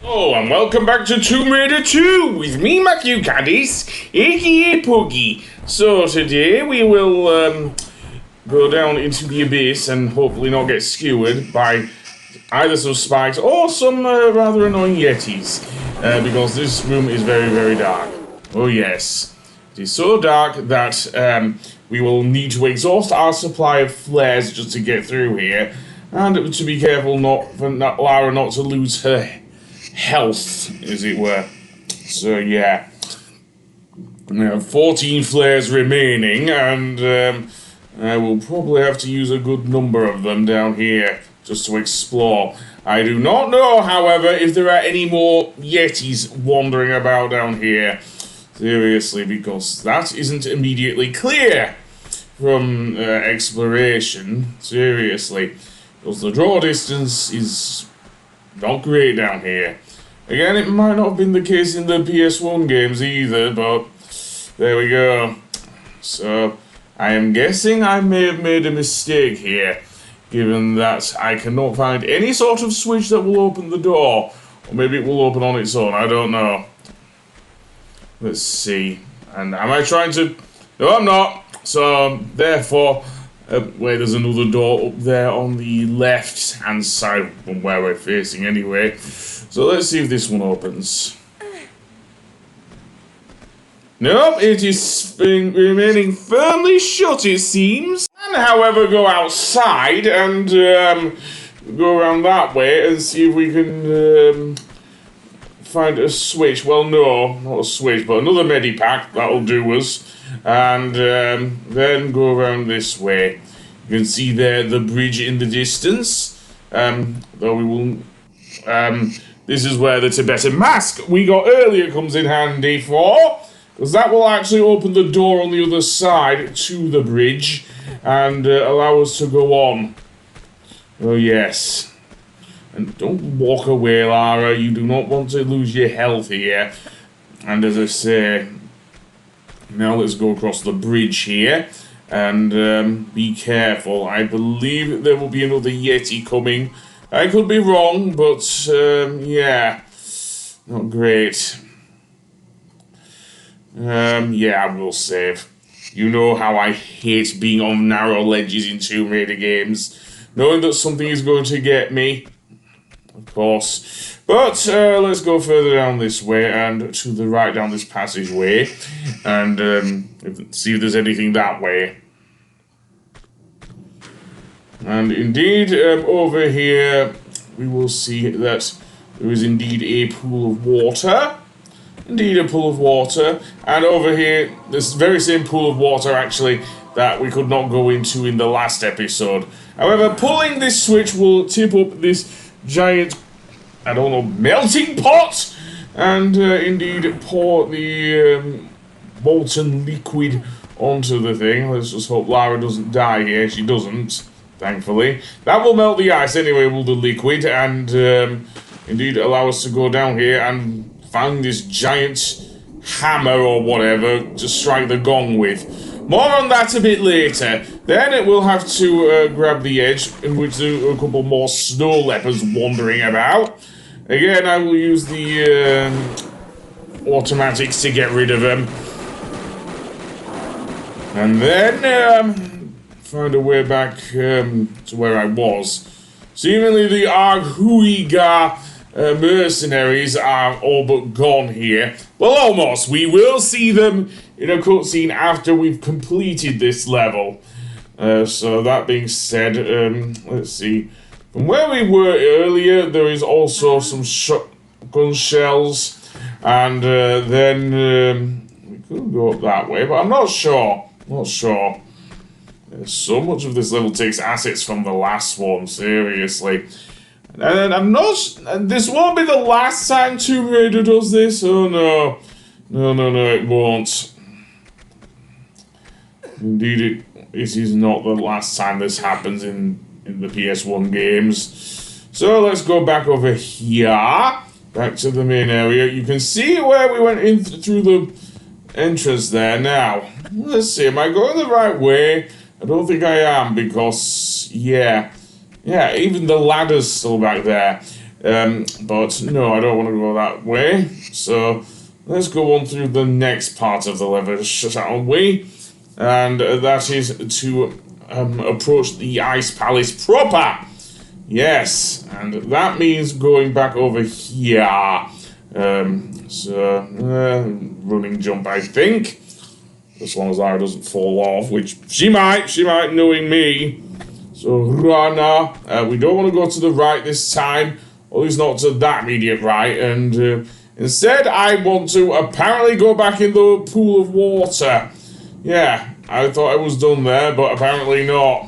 Oh, and welcome back to Tomb Raider 2 with me, Matthew Caddis, aka Puggy. So today we will go down into the abyss and hopefully not get skewered by either some spikes or some rather annoying yetis, because this room is very, very dark. Oh yes, it is so dark that we will need to exhaust our supply of flares just to get through here, and to be careful for Lara not to lose her health, as it were. So yeah, we have 14 flares remaining, and I will probably have to use a good number of them down here just to explore. I do not know, however, if there are any more yetis wandering about down here. Seriously, because that isn't immediately clear from exploration. Seriously, because the draw distance is not great down here. Again, it might not have been the case in the PS1 games either, but there we go. So, I am guessing I may have made a mistake here, given that I cannot find any sort of switch that will open the door. Or maybe it will open on its own, I don't know. Let's see. And am I trying to... No, I'm not. So, therefore... wait, there's another door up there on the left-hand side from where we're facing anyway. So let's see if this one opens. Nope, it is remaining firmly shut, it seems. And however, go outside and go around that way and see if we can find a switch. Well, no, not a switch, but another medipack, that'll do us. And then go around this way. You can see there the bridge in the distance. Though we will... this is where the Tibetan mask we got earlier comes in handy for. Because that will actually open the door on the other side to the bridge. And allow us to go on. Oh yes. And don't walk away, Lara. You do not want to lose your health here. And as I say... Now let's go across the bridge here, and be careful. I believe there will be another Yeti coming. I could be wrong, but yeah, not great. Yeah, I will save. You know how I hate being on narrow ledges in Tomb Raider games, knowing that something is going to get me, of course. But let's go further down this way and to the right down this passageway and see if there's anything that way. And indeed, over here we will see that there is indeed a pool of water. Indeed, a pool of water. And over here, this very same pool of water actually that we could not go into in the last episode. However, pulling this switch will tip up this giant, I don't know, melting pot, and indeed pour the molten liquid onto the thing. Let's just hope Lara doesn't die here. She doesn't, thankfully. That will melt the ice anyway, will the liquid, and indeed allow us to go down here and find this giant hammer or whatever to strike the gong with. More on that a bit later. Then it will have to grab the edge, in which there are a couple more snow leopards wandering about. Again, I will use the automatics to get rid of them. And then find a way back to where I was. Seemingly the Arguiga mercenaries are all but gone here. Well, almost. We will see them in a cutscene after we've completed this level. So that being said, let's see. From where we were earlier, there is also some shotgun shells, and then we could go up that way, but I'm not sure. Not sure. So much of this level takes assets from the last one, seriously. And I'm not... This won't be the last time Tomb Raider does this. Oh no. No, it won't. Indeed, it is not the last time this happens in the PS1 games. So let's go back over here, back to the main area. You can see where we went in through the entrance there. Now, let's see, am I going the right way? I don't think I am, because, yeah, even the ladder's still back there. But no, I don't want to go that way. So let's go on through the next part of the level, shall we? And that is to approach the Ice Palace proper. Yes, and that means going back over here. Running jump, I think. As long as I doesn't fall off, which she might, knowing me. So, Rana, we don't want to go to the right this time, or at least not to that immediate right, and instead I want to apparently go back in the pool of water. Yeah, I thought I was done there, but apparently not.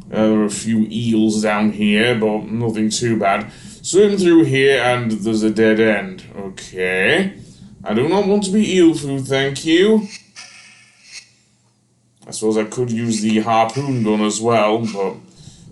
There are a few eels down here, but nothing too bad. Swim through here, and there's a dead end. Okay. I do not want to be eel food, thank you. I suppose I could use the harpoon gun as well, but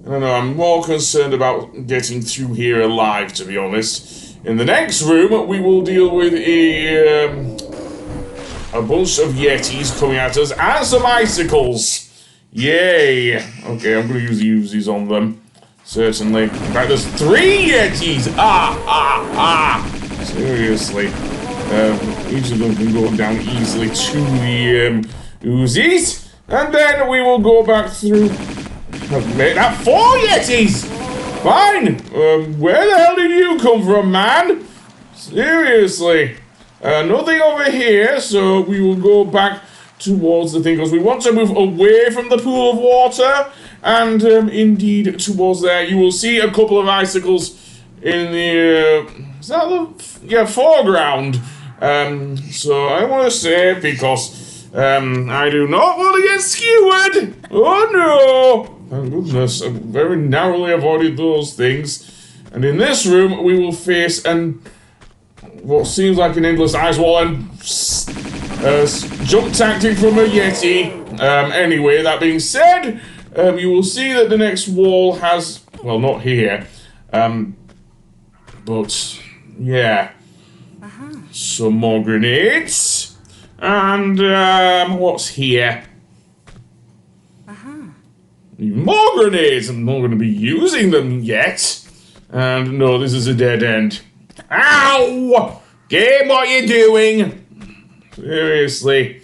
I don't know, I'm more concerned about getting through here alive, to be honest. In the next room, we will deal with a bunch of yetis coming at us, and some icicles. Yay! Okay, I'm going to use the Uzis on them. Certainly. In fact, there's 3 yetis! Seriously. Each of them can go down easily to the Uzis. And then we will go back through... I've made that 4 yetis! Fine! Where the hell did you come from, man? Seriously. Nothing over here, so we will go back towards the thing, because we want to move away from the pool of water, and indeed towards there. You will see a couple of icicles in the foreground. So I want to save because I do not want to get skewered. Oh no! Thank goodness, I very narrowly avoided those things. And in this room, we will face what seems like an endless ice wall and jump tactic from a yeti. Anyway, that being said, you will see that the next wall has, well, not here, but yeah, some more grenades, and what's here? Even more grenades. I'm not going to be using them yet. And no, this is a dead end. Ow! Game, what you doing? Seriously.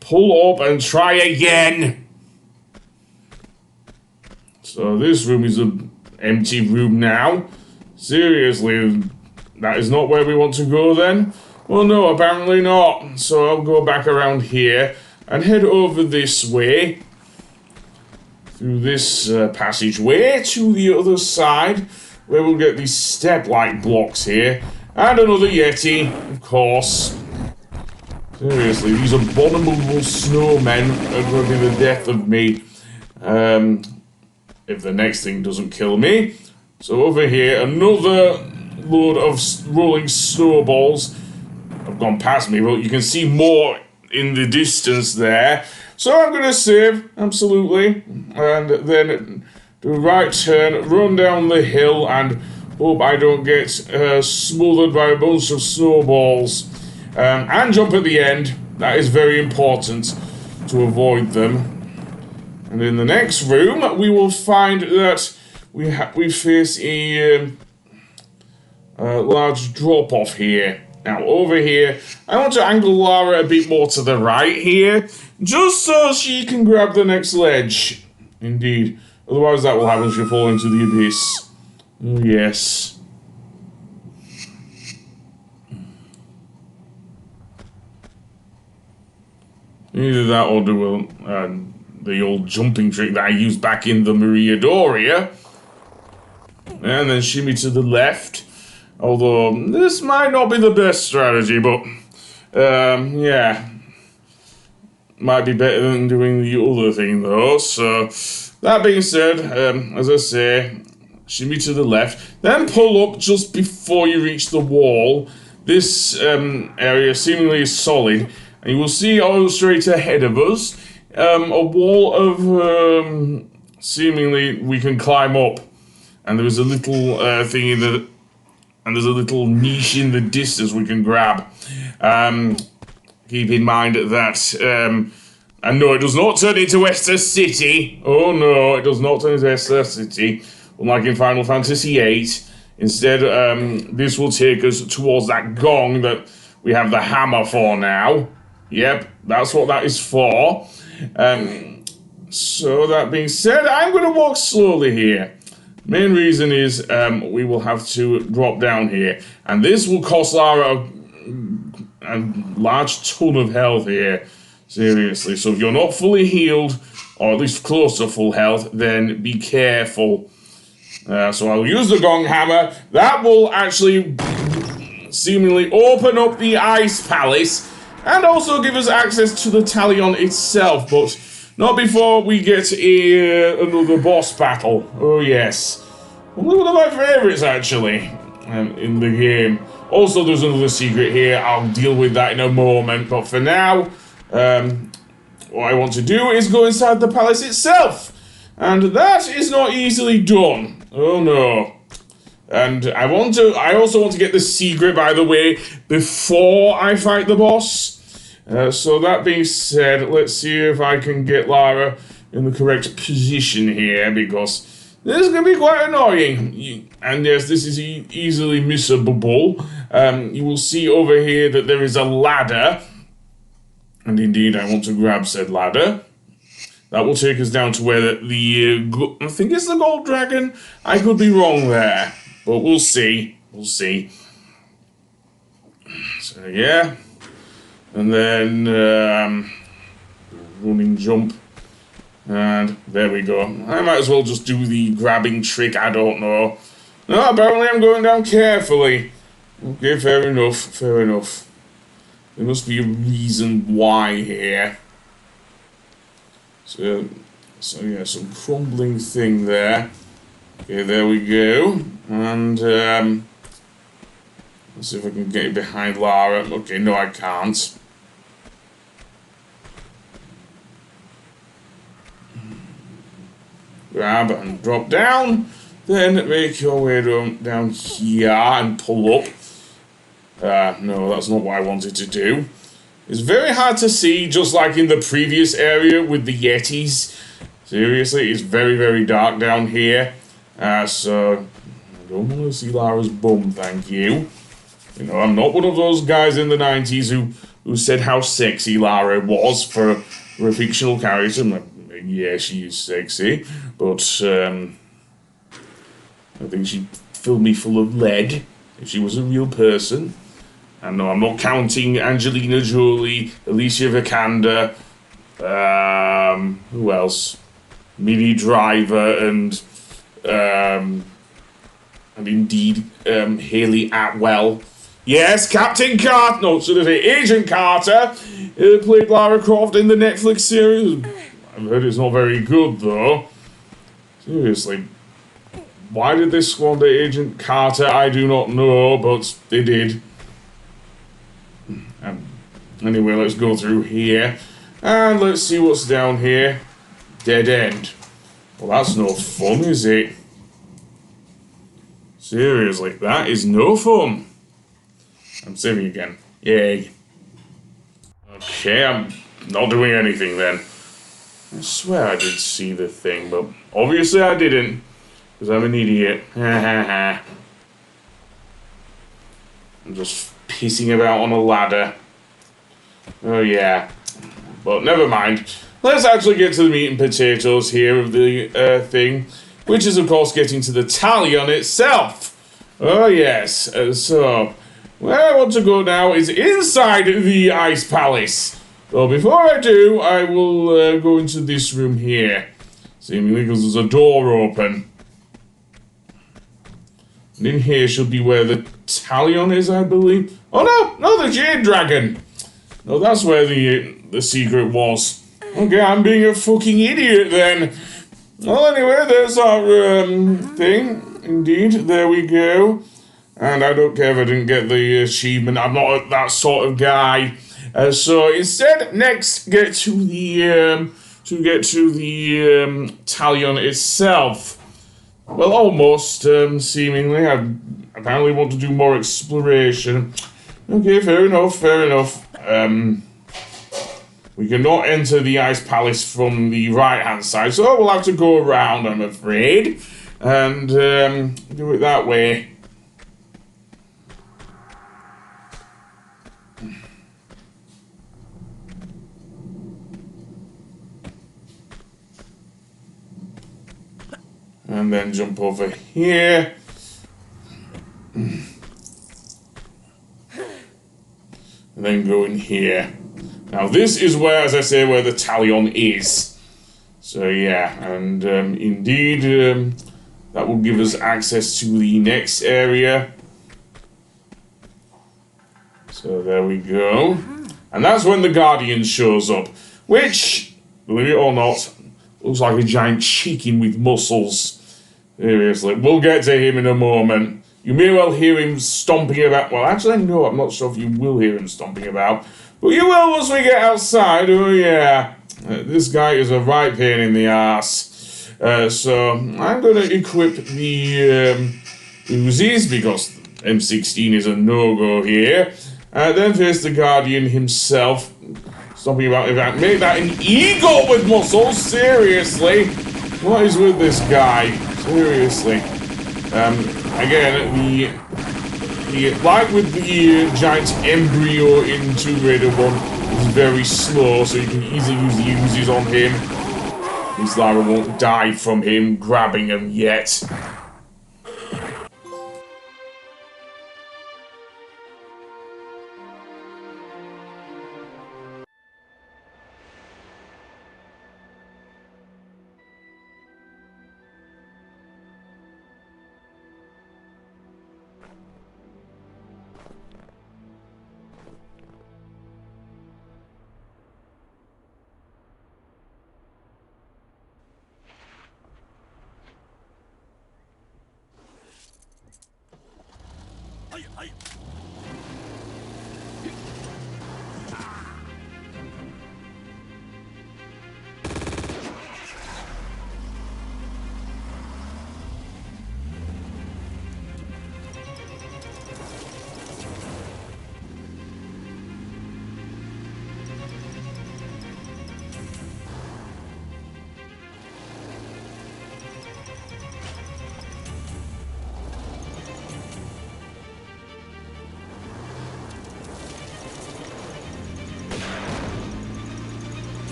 Pull up and try again. So this room is an empty room now. Seriously, that is not where we want to go then? Well, no, apparently not. So I'll go back around here and head over this way. Through this passageway to the other side, where we'll get these step-like blocks here. And another yeti, of course. Seriously, these abominable snowmen are going to be the death of me. If the next thing doesn't kill me. So over here, another load of rolling snowballs have gone past me, but you can see more in the distance there. So I'm going to save, absolutely, and then do a right turn, run down the hill, and hope I don't get smothered by a bunch of snowballs. And jump at the end. That is very important to avoid them. And in the next room, we will find that we face a large drop-off here. Now, over here, I want to angle Lara a bit more to the right here, just so she can grab the next ledge. Indeed. Otherwise, that will happen. She'll fall into the abyss. Oh, yes. Either that or do the old jumping trick that I used back in the Maria Doria. And then shimmy to the left. Although, this might not be the best strategy, but, yeah. Might be better than doing the other thing, though. So, that being said, as I say, shimmy to the left. Then pull up just before you reach the wall. This area seemingly is solid. And you will see all straight ahead of us, a wall of, seemingly we can climb up. And there is a little thing in the... And there's a little niche in the distance we can grab. Keep in mind that, and no, it does not turn into Esther City. Oh no, it does not turn into Esther City. unlike in Final Fantasy VIII. Instead, this will take us towards that gong that we have the hammer for now. Yep, that's what that is for. So that being said, I'm going to walk slowly here. Main reason is we will have to drop down here. And this will cost Lara a large ton of health here. Seriously. So if you're not fully healed, or at least close to full health, then be careful. So I'll use the gong hammer. That will actually seemingly open up the Ice Palace and also give us access to the Talion itself, but not before we get another boss battle. Oh yes. One of my favourites actually in the game. Also there's another secret here. I'll deal with that in a moment, but for now, what I want to do is go inside the palace itself. And that is not easily done. Oh no. And I also want to get the secret, by the way, before I fight the boss. So that being said, let's see if I can get Lara in the correct position here, because this is going to be quite annoying. And yes, this is easily missable. You will see over here that there is a ladder. And indeed, I want to grab said ladder. That will take us down to where I think it's the gold dragon. I could be wrong there, but we'll see. We'll see. So yeah, and then running jump, and there we go. I might as well just do the grabbing trick. I don't know. No, apparently I'm going down carefully. Okay, fair enough. Fair enough. There must be a reason why here. So yeah, some crumbling thing there. Okay, there we go. And let's see if I can get it behind Lara. Okay, no, I can't. Grab and drop down. Then make your way down here and pull up. No, that's not what I wanted to do. It's very hard to see, just like in the previous area with the Yetis. Seriously, it's very, very dark down here. So, I don't want to see Lara's bum, thank you. You know, I'm not one of those guys in the 90s who said how sexy Lara was for a fictional character. Yeah, she is sexy, but I think she'd fill me full of lead if she was a real person. And no, I'm not counting Angelina Jolie, Alicia Vikander, who else? Minnie Driver and indeed Haley Atwell. Yes, Captain Carter. No, should I say Agent Carter played Lara Croft in the Netflix series. I've heard it's not very good though. Seriously, why did they squander Agent Carter? I do not know, but they did. Anyway, let's go through here. And let's see what's down here. Dead end. Well, that's no fun, is it? Seriously, that is no fun. I'm saving again. Yay. Okay, I'm not doing anything then. I swear I did see the thing, but obviously I didn't. Because I'm an idiot. I'm just pissing about on a ladder. Oh yeah, but never mind. Let's actually get to the meat and potatoes here of the thing, which is of course getting to the Talion itself. Oh yes, so where I want to go now is inside the Ice Palace. So before I do, I will go into this room here, seemingly because there's a door open. And in here should be where the Talion is, I believe. Oh no, the Jade Dragon. No, that's where the secret was. Okay, I'm being a fucking idiot then. Well, anyway, there's our thing. Indeed, there we go. And I don't care if I didn't get the achievement. I'm not that sort of guy. So instead, next, get to the Talion itself. Well, almost, seemingly. I apparently want to do more exploration. Okay, fair enough, fair enough. We cannot enter the Ice Palace from the right-hand side, so we'll have to go around, I'm afraid. and do it that way. And then jump over here. And then go in here. Now this is where, as I say, where the Talion is. So yeah, and indeed, that will give us access to the next area. So there we go. And that's when the Guardian shows up, which, believe it or not, looks like a giant chicken with muscles. Seriously, we'll get to him in a moment. You may well hear him stomping about. Well, actually, no, I'm not sure if you will hear him stomping about. But you will once we get outside. Oh, yeah. This guy is a right pain in the ass. So I'm going to equip the Uzis because M16 is a no-go here. Then face the Guardian himself. Stomping about. In fact, make that an eagle with muscles. Seriously. What is with this guy? Seriously. Again, like with the giant embryo in Tomb Raider 1, it's very slow, so you can easily use the Uzis on him. At least Lara won't die from him grabbing him yet.